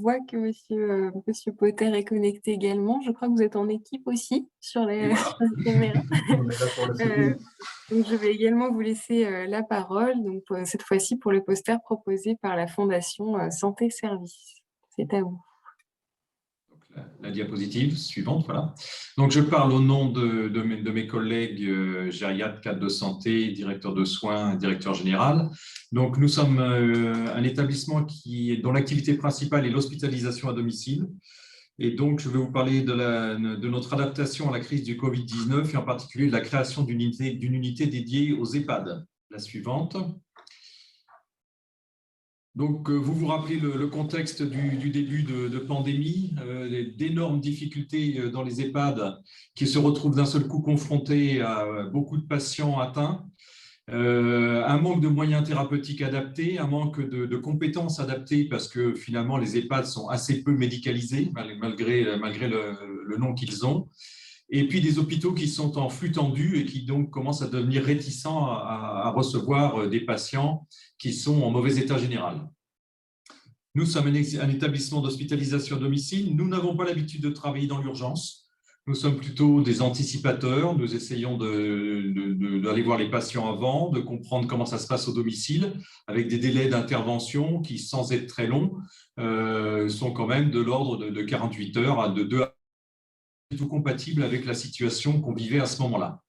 voit que monsieur Potter est connecté également. Je crois que vous êtes en équipe aussi sur Et les voilà, sur la caméra. on est là pour la Heu, soutenir. donc je vais également vous laisser, la parole, donc cette fois-ci pour le poster proposé par la fondation, Santé Service. C'est à vous. Donc, la diapositive suivante, voilà. Donc, je parle au nom de mes collègues gériatres, cadres de santé, directeurs de soins, directeur général. Donc, nous sommes un établissement dont l'activité principale est l'hospitalisation à domicile. Et donc, je vais vous parler de notre adaptation à la crise du Covid-19 et en particulier de la création d'une unité dédiée aux EHPAD. La suivante. Donc, vous vous rappelez le contexte du début de pandémie, d'énormes difficultés dans les EHPAD qui se retrouvent d'un seul coup confrontés à beaucoup de patients atteints, un manque de moyens thérapeutiques adaptés, un manque de compétences adaptées parce que finalement les EHPAD sont assez peu médicalisés malgré le nom qu'ils ont, et puis des hôpitaux qui sont en flux tendu et qui donc commencent à devenir réticents à recevoir des patients qui sont en mauvais état général. Nous sommes un établissement d'hospitalisation à domicile. Nous n'avons pas l'habitude de travailler dans l'urgence. Nous sommes plutôt des anticipateurs. Nous essayons d'aller voir les patients avant, de comprendre comment ça se passe au domicile, avec des délais d'intervention qui, sans être très longs, sont quand même de l'ordre de 48 heures à 2 heures, tout compatible avec la situation qu'on vivait à ce moment-là.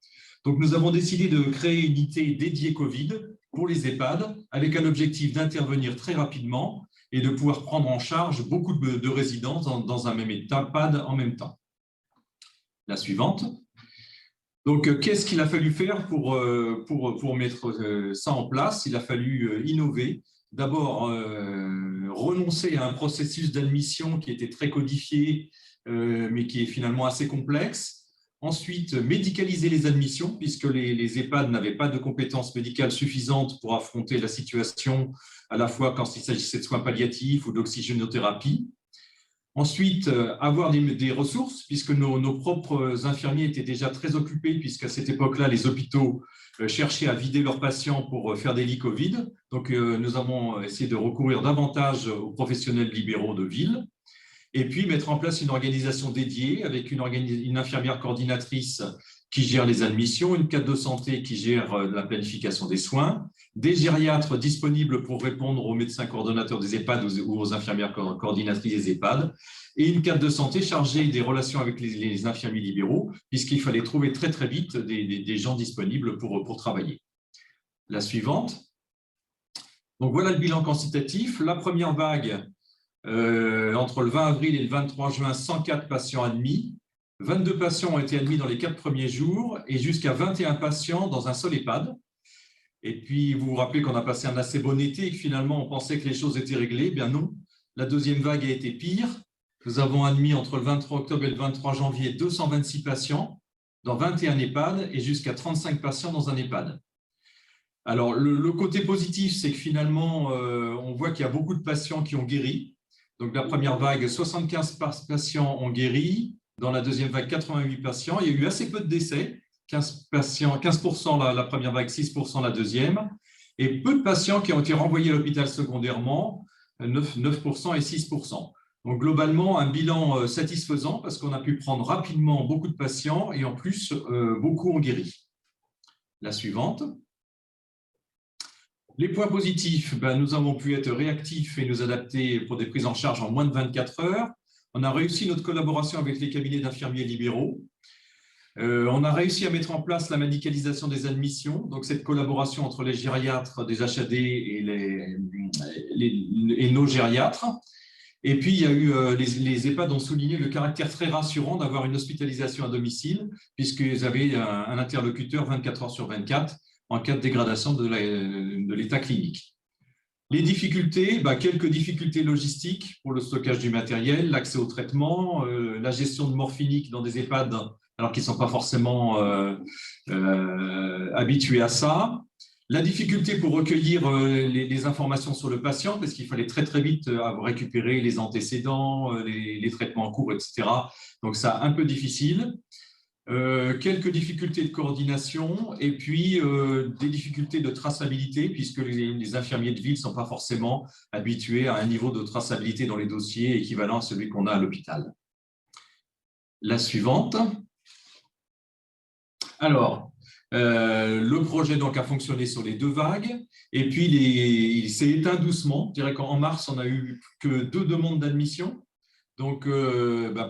Donc, nous avons décidé de créer une unité dédiée Covid pour les EHPAD, avec un objectif d'intervenir très rapidement et de pouvoir prendre en charge beaucoup de résidents dans un même EHPAD en même temps. La suivante. Donc, qu'est-ce qu'il a fallu faire pour mettre ça en place? Il a fallu innover. D'abord, renoncer à un processus d'admission qui était très codifié, mais qui est finalement assez complexe. Ensuite, médicaliser les admissions, puisque les EHPAD n'avaient pas de compétences médicales suffisantes pour affronter la situation, à la fois quand il s'agissait de soins palliatifs ou d'oxygénothérapie. Ensuite, avoir des ressources, puisque nos propres infirmiers étaient déjà très occupés, puisqu'à cette époque-là, les hôpitaux cherchaient à vider leurs patients pour faire des lits Covid. Donc, nous avons essayé de recourir davantage aux professionnels libéraux de ville. Et puis, mettre en place une organisation dédiée avec une infirmière coordinatrice qui gère les admissions, une cadre de santé qui gère la planification des soins, des gériatres disponibles pour répondre aux médecins coordonnateurs des EHPAD ou aux infirmières coordinatrices des EHPAD, et une cadre de santé chargée des relations avec les infirmiers libéraux, puisqu'il fallait trouver très, très vite des gens disponibles pour travailler. La suivante. Donc, voilà le bilan quantitatif. La première vague, entre le 20 avril et le 23 juin, 104 patients admis. 22 patients ont été admis dans les 4 premiers jours et jusqu'à 21 patients dans un seul EHPAD. Et puis, vous vous rappelez qu'on a passé un assez bon été et que finalement, on pensait que les choses étaient réglées. Eh bien non, la deuxième vague a été pire. Nous avons admis entre le 23 octobre et le 23 janvier 226 patients dans 21 EHPAD et jusqu'à 35 patients dans un EHPAD. Alors, le côté positif, c'est que finalement, on voit qu'il y a beaucoup de patients qui ont guéri. Donc, la première vague, 75 patients ont guéri. Dans la deuxième vague, 88 patients. Il y a eu assez peu de décès, 15% la première vague, 6% la deuxième. Et peu de patients qui ont été renvoyés à l'hôpital secondairement, 9% et 6%. Donc, globalement, un bilan satisfaisant parce qu'on a pu prendre rapidement beaucoup de patients et en plus, beaucoup ont guéri. La suivante. Les points positifs, nous avons pu être réactifs et nous adapter pour des prises en charge en moins de 24 heures. On a réussi notre collaboration avec les cabinets d'infirmiers libéraux. On a réussi à mettre en place la médicalisation des admissions, donc cette collaboration entre les gériatres des HAD et nos gériatres. Et puis, il y a eu, les EHPAD ont souligné le caractère très rassurant d'avoir une hospitalisation à domicile, puisqu'ils avaient un interlocuteur 24 heures sur 24 en cas de dégradation de l'état clinique. Les difficultés, quelques difficultés logistiques pour le stockage du matériel, l'accès au traitement, la gestion de morphinique dans des EHPAD, alors qu'ils ne sont pas forcément habitués à ça. La difficulté pour recueillir les informations sur le patient, parce qu'il fallait très, très vite récupérer les antécédents, les traitements en cours, etc. Donc, ça, un peu difficile. Quelques difficultés de coordination et puis des difficultés de traçabilité puisque les infirmiers de ville ne sont pas forcément habitués à un niveau de traçabilité dans les dossiers équivalent à celui qu'on a à l'hôpital. La suivante. Alors, le projet donc a fonctionné sur les 2 vagues et puis il s'est éteint doucement. Je dirais qu'en mars, on n'a eu que 2 demandes d'admission. Donc,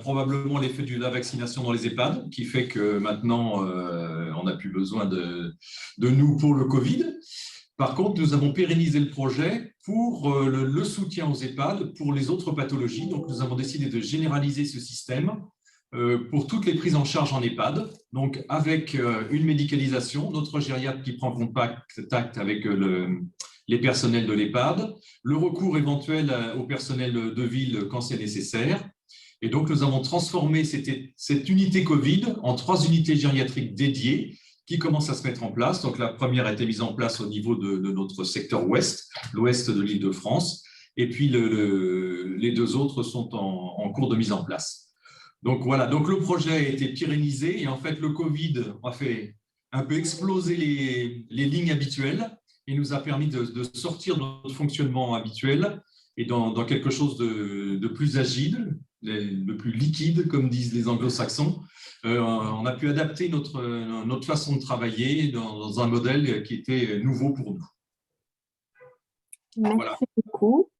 probablement l'effet de la vaccination dans les EHPAD qui fait que maintenant, on n'a plus besoin de nous pour le Covid. Par contre, nous avons pérennisé le projet pour le soutien aux EHPAD pour les autres pathologies. Donc, nous avons décidé de généraliser ce système pour toutes les prises en charge en EHPAD, donc avec une médicalisation, notre gériatre qui prend contact avec les personnels de l'EHPAD, le recours éventuel au personnel de ville quand c'est nécessaire. Et donc, nous avons transformé cette unité Covid en 3 unités gériatriques dédiées qui commencent à se mettre en place. Donc, la première a été mise en place au niveau de notre secteur ouest, l'ouest de l'Île-de-France, et puis les 2 autres sont en cours de mise en place. Donc voilà, donc le projet a été pérennisé et en fait le Covid a fait un peu exploser les lignes habituelles et nous a permis de sortir de notre fonctionnement habituel et dans quelque chose de plus agile, de plus liquide, comme disent les anglo-saxons. On a pu adapter notre façon de travailler dans un modèle qui était nouveau pour nous. Merci beaucoup.